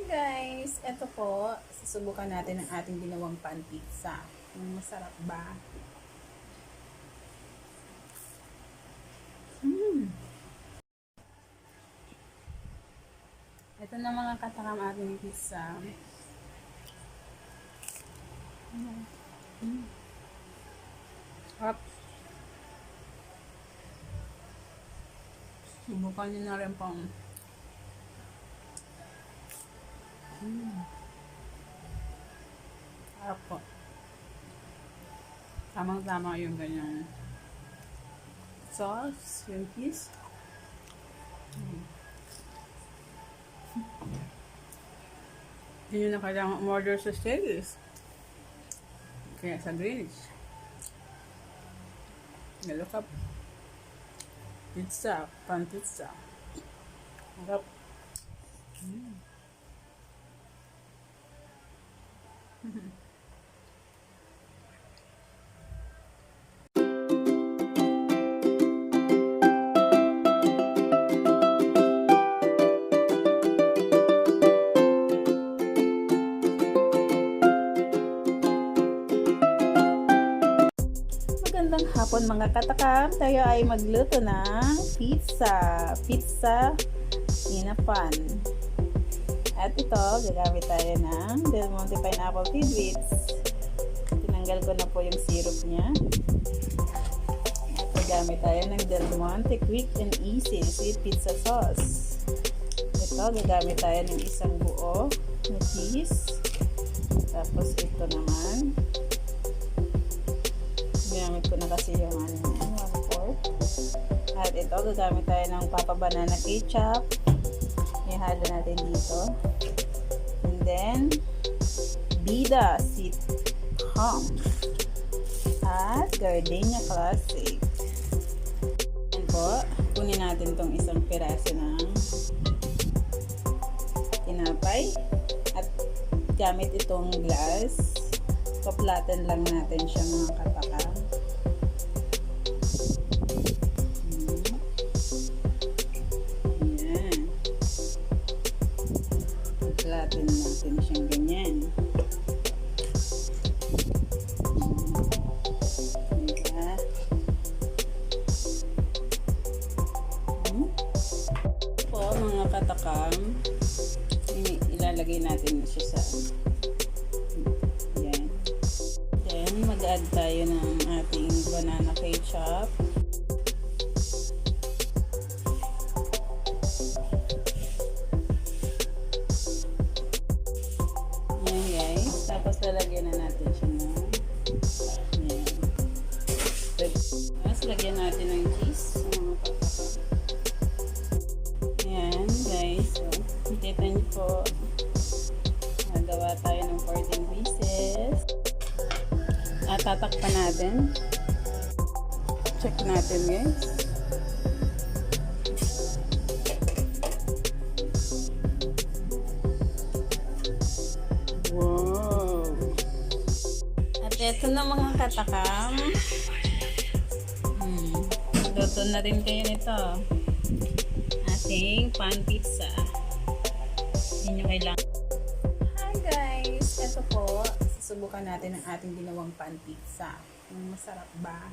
Guys, eto po, susubukan natin ang ating ginawang pan pizza. Masarap ba? Ito na mga katakam ating pizza. Up. Subukan nyo na rin pang sarap po. Tamang-tama yung ganyang sauce, yung cheese. Hindi nyo na kailangan umorder sa Sales. Kaya sa Greenwich. Look up. Pizza, pan pizza. Sarap. Magandang hapon mga katakam. Tayo ay magluto ng pizza in a pan. At ito, gagamit tayo ng Del Monte pineapple tidbits. Tinanggal ko na po yung syrup niya. At gagamit tayo ng Del Monte quick and easy sweet pizza sauce. Ito, gagamit tayo ng isang buo na cheese. Tapos ito naman, ginamit ko na kasi yung 1/4. At ito, gagamit tayo ng Papa Banana ketchup. Ihalo natin dito. And then, Bida Sweet Ham. At Gardenia Classic. Yan po, kunin natin tong isang piraso ng tinapay. At gamit itong glass, paplatan lang natin siya mga katakam. Paplatan natin siyang ganyan. Diba? Po mga katakam, ilalagay natin siya sa mag-add tayo ng ating banana ketchup. Yan guys. Tapos lalagyan na natin siya ng yan. Tapos lagyan natin ng cheese. Yan guys. So, kita niyo po. Nagawa tayo ng 14 pieces. At tatakpan natin. Check natin guys. Wow! At eto na mga katakam. Luto na rin kayo nito. Ating pan pizza. Hindi nyo kailangan. Hi guys! Eto po. Subukan natin ang ating ginawang pan pizza. Masarap ba?